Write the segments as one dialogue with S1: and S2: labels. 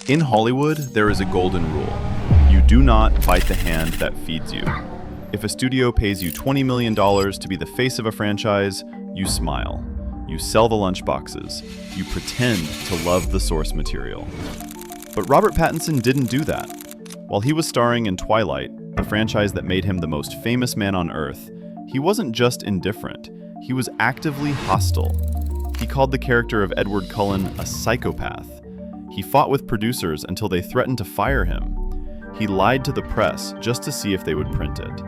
S1: In Hollywood, there is a golden rule. You do not bite the hand that feeds you. If a studio pays you $20 million to be the face of a franchise, you smile. You sell the lunchboxes. You pretend to love the source material. But Robert Pattinson didn't do that. While he was starring in Twilight, the franchise that made him the most famous man on Earth, he wasn't just indifferent. He was actively hostile. He called the character of Edward Cullen a psychopath. He fought with producers until they threatened to fire him. He lied to the press just to see if they would print it.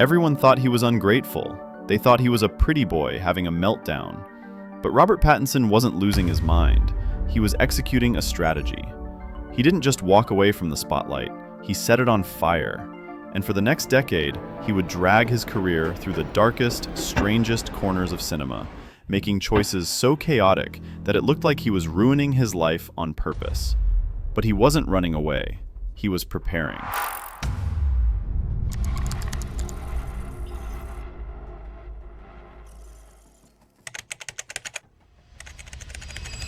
S1: Everyone thought he was ungrateful. They thought he was a pretty boy having a meltdown. But Robert Pattinson wasn't losing his mind. He was executing a strategy. He didn't just walk away from the spotlight, he set it on fire. And for the next decade, he would drag his career through the darkest, strangest corners of cinema, making choices so chaotic that it looked like he was ruining his life on purpose. But he wasn't running away. He was preparing.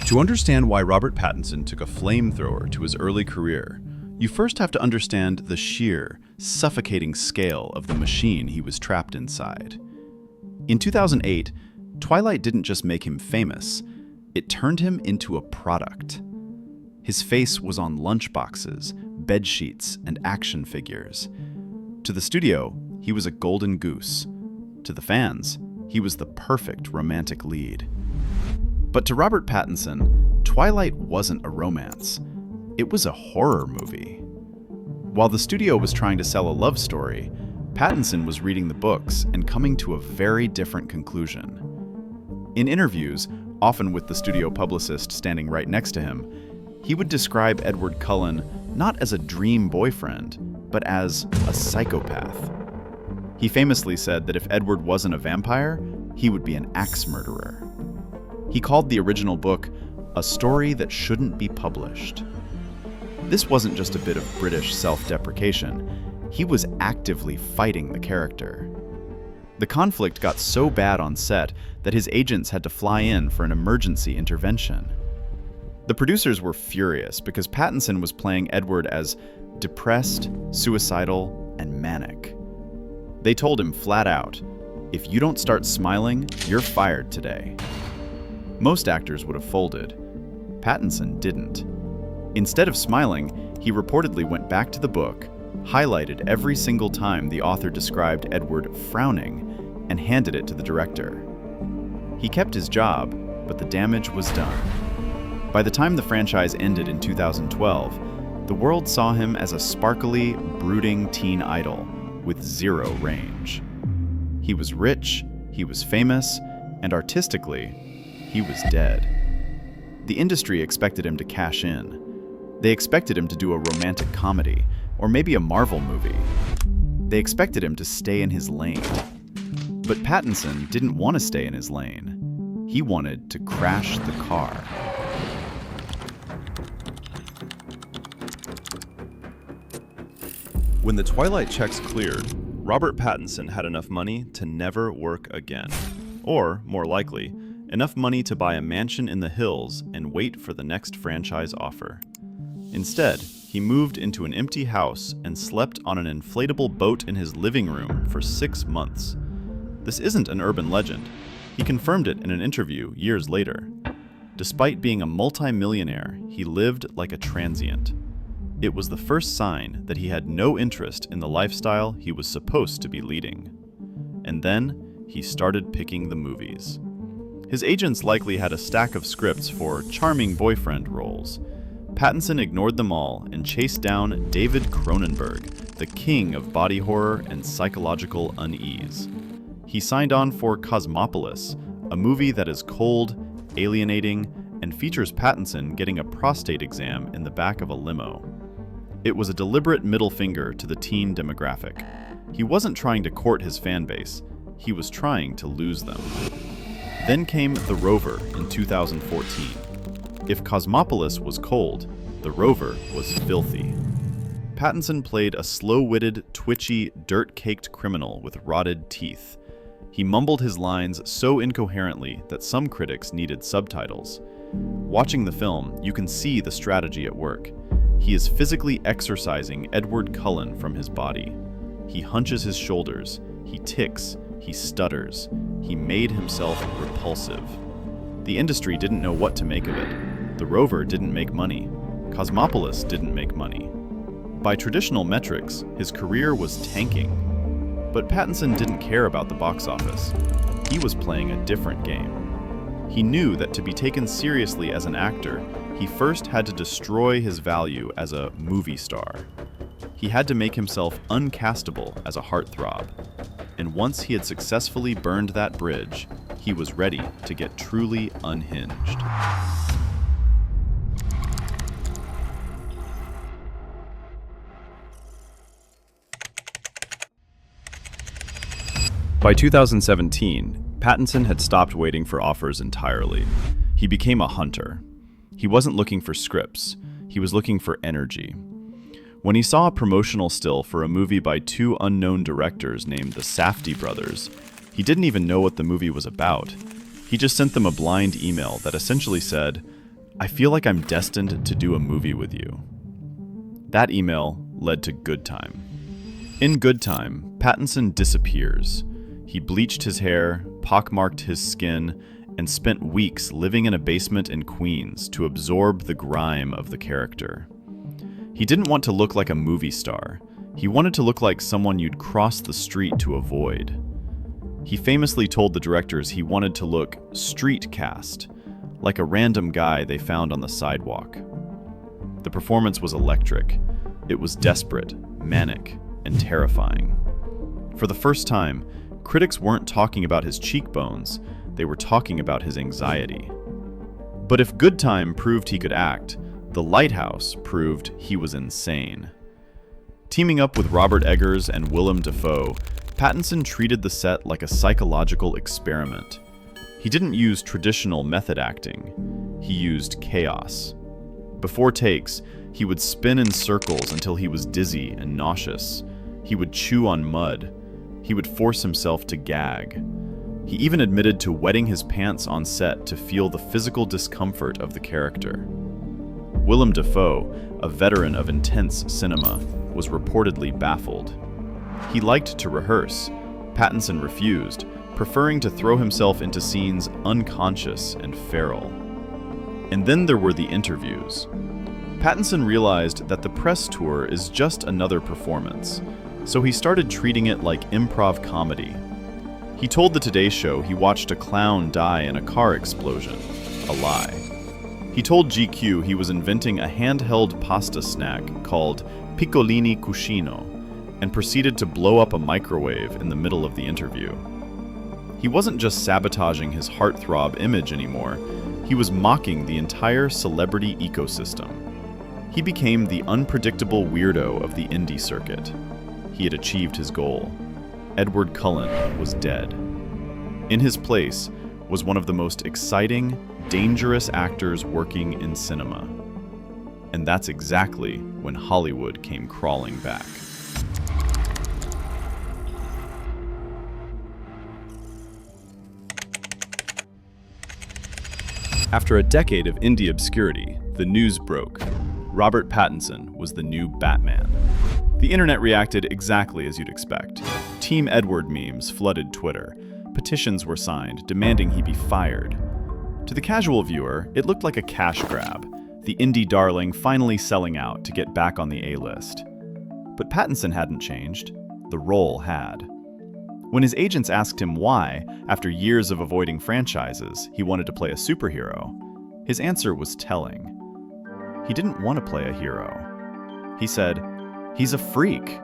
S1: To understand why Robert Pattinson took a flamethrower to his early career, you first have to understand the sheer, suffocating scale of the machine he was trapped inside. In 2008, Twilight didn't just make him famous, it turned him into a product. His face was on lunchboxes, bedsheets, and action figures. To the studio, he was a golden goose. To the fans, he was the perfect romantic lead. But to Robert Pattinson, Twilight wasn't a romance. It was a horror movie. While the studio was trying to sell a love story, Pattinson was reading the books and coming to a very different conclusion. In interviews, often with the studio publicist standing right next to him, he would describe Edward Cullen not as a dream boyfriend, but as a psychopath. He famously said that if Edward wasn't a vampire, he would be an axe murderer. He called the original book a story that shouldn't be published. This wasn't just a bit of British self-deprecation. He was actively fighting the character. The conflict got so bad on set that his agents had to fly in for an emergency intervention. The producers were furious because Pattinson was playing Edward as depressed, suicidal, and manic. They told him flat out, "If you don't start smiling, you're fired today." Most actors would have folded. Pattinson didn't. Instead of smiling, he reportedly went back to the book, highlighted every single time the author described Edward frowning, and handed it to the director. He kept his job, but the damage was done. By the time the franchise ended in 2012, the world saw him as a sparkly, brooding teen idol with zero range. He was rich, he was famous, and artistically, he was dead. The industry expected him to cash in. They expected him to do a romantic comedy, or maybe a Marvel movie. They expected him to stay in his lane. But Pattinson didn't want to stay in his lane. He wanted to crash the car. When the Twilight checks cleared, Robert Pattinson had enough money to never work again. Or, more likely, enough money to buy a mansion in the hills and wait for the next franchise offer. Instead, he moved into an empty house and slept on an inflatable boat in his living room for 6 months. This isn't an urban legend. He confirmed it in an interview years later. Despite being a multi-millionaire, he lived like a transient. It was the first sign that he had no interest in the lifestyle he was supposed to be leading. And then, he started picking the movies. His agents likely had a stack of scripts for charming boyfriend roles. Pattinson ignored them all and chased down David Cronenberg, the king of body horror and psychological unease. He signed on for Cosmopolis, a movie that is cold, alienating, and features Pattinson getting a prostate exam in the back of a limo. It was a deliberate middle finger to the teen demographic. He wasn't trying to court his fan base, he was trying to lose them. Then came The Rover in 2014. If Cosmopolis was cold, The Rover was filthy. Pattinson played a slow-witted, twitchy, dirt-caked criminal with rotted teeth. He mumbled his lines so incoherently that some critics needed subtitles. Watching the film, you can see the strategy at work. He is physically exorcising Edward Cullen from his body. He hunches his shoulders, he ticks, he stutters. He made himself repulsive. The industry didn't know what to make of it. The Rover didn't make money. Cosmopolis didn't make money. By traditional metrics, his career was tanking. But Pattinson didn't care about the box office. He was playing a different game. He knew that to be taken seriously as an actor, he first had to destroy his value as a movie star. He had to make himself uncastable as a heartthrob. And once he had successfully burned that bridge, he was ready to get truly unhinged. By 2017, Pattinson had stopped waiting for offers entirely. He became a hunter. He wasn't looking for scripts. He was looking for energy. When he saw a promotional still for a movie by two unknown directors named the Safdie brothers, he didn't even know what the movie was about. He just sent them a blind email that essentially said, "I feel like I'm destined to do a movie with you." That email led to Good Time. In Good Time, Pattinson disappears. He bleached his hair, pockmarked his skin, and spent weeks living in a basement in Queens to absorb the grime of the character. He didn't want to look like a movie star. He wanted to look like someone you'd cross the street to avoid. He famously told the directors he wanted to look street cast, like a random guy they found on the sidewalk. The performance was electric. It was desperate, manic, and terrifying. For the first time, critics weren't talking about his cheekbones, they were talking about his anxiety. But if Good Time proved he could act, The Lighthouse proved he was insane. Teaming up with Robert Eggers and Willem Dafoe, Pattinson treated the set like a psychological experiment. He didn't use traditional method acting. He used chaos. Before takes, he would spin in circles until he was dizzy and nauseous. He would chew on mud. He would force himself to gag. He even admitted to wetting his pants on set to feel the physical discomfort of the character. Willem Dafoe, a veteran of intense cinema, was reportedly baffled. He liked to rehearse. Pattinson refused, preferring to throw himself into scenes unconscious and feral. And then there were the interviews. Pattinson realized that the press tour is just another performance, so he started treating it like improv comedy. He told the Today Show he watched a clown die in a car explosion. A lie. He told GQ he was inventing a handheld pasta snack called Piccolini Cuscino and proceeded to blow up a microwave in the middle of the interview. He wasn't just sabotaging his heartthrob image anymore, he was mocking the entire celebrity ecosystem. He became the unpredictable weirdo of the indie circuit. He had achieved his goal. Edward Cullen was dead. In his place was one of the most exciting, dangerous actors working in cinema. And that's exactly when Hollywood came crawling back. After a decade of indie obscurity, the news broke. Robert Pattinson was the new Batman. The internet reacted exactly as you'd expect. Team Edward memes flooded Twitter. Petitions were signed, demanding he be fired. To the casual viewer, it looked like a cash grab, the indie darling finally selling out to get back on the A-list. But Pattinson hadn't changed. The role had. When his agents asked him why, after years of avoiding franchises, he wanted to play a superhero, his answer was telling. He didn't want to play a hero. He said, "He's a freak."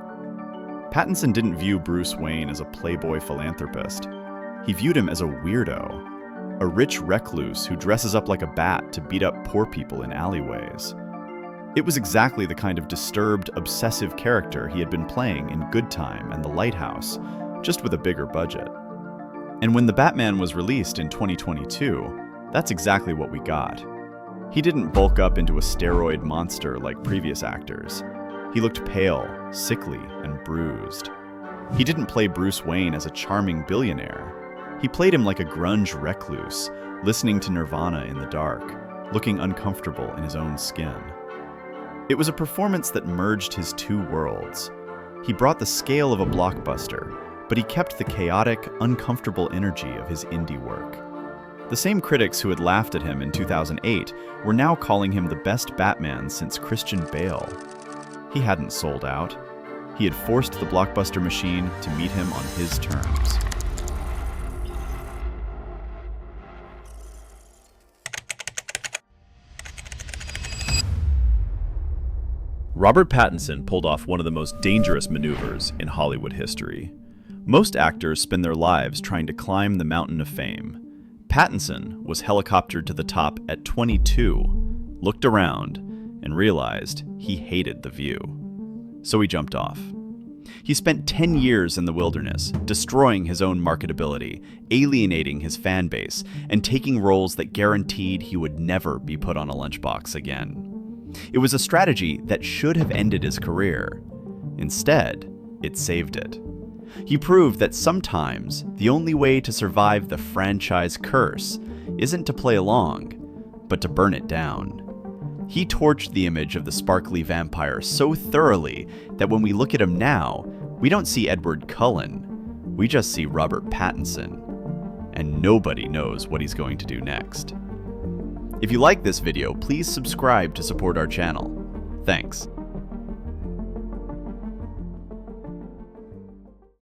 S1: Pattinson didn't view Bruce Wayne as a playboy philanthropist. He viewed him as a weirdo, a rich recluse who dresses up like a bat to beat up poor people in alleyways. It was exactly the kind of disturbed, obsessive character he had been playing in Good Time and The Lighthouse, just with a bigger budget. And when The Batman was released in 2022, that's exactly what we got. He didn't bulk up into a steroid monster like previous actors. He looked pale, sickly, and bruised. He didn't play Bruce Wayne as a charming billionaire. He played him like a grunge recluse, listening to Nirvana in the dark, looking uncomfortable in his own skin. It was a performance that merged his two worlds. He brought the scale of a blockbuster, but he kept the chaotic, uncomfortable energy of his indie work. The same critics who had laughed at him in 2008 were now calling him the best Batman since Christian Bale. He hadn't sold out. He had forced the blockbuster machine to meet him on his terms. Robert Pattinson pulled off one of the most dangerous maneuvers in Hollywood history. Most actors spend their lives trying to climb the mountain of fame. Pattinson was helicoptered to the top at 22, looked around, and realized he hated the view. So he jumped off. He spent 10 years in the wilderness, destroying his own marketability, alienating his fan base, and taking roles that guaranteed he would never be put on a lunchbox again. It was a strategy that should have ended his career. Instead, it saved it. He proved that sometimes the only way to survive the franchise curse isn't to play along, but to burn it down. He torched the image of the sparkly vampire so thoroughly that when we look at him now, we don't see Edward Cullen, we just see Robert Pattinson. And nobody knows what he's going to do next. If you like this video, please subscribe to support our channel. Thanks.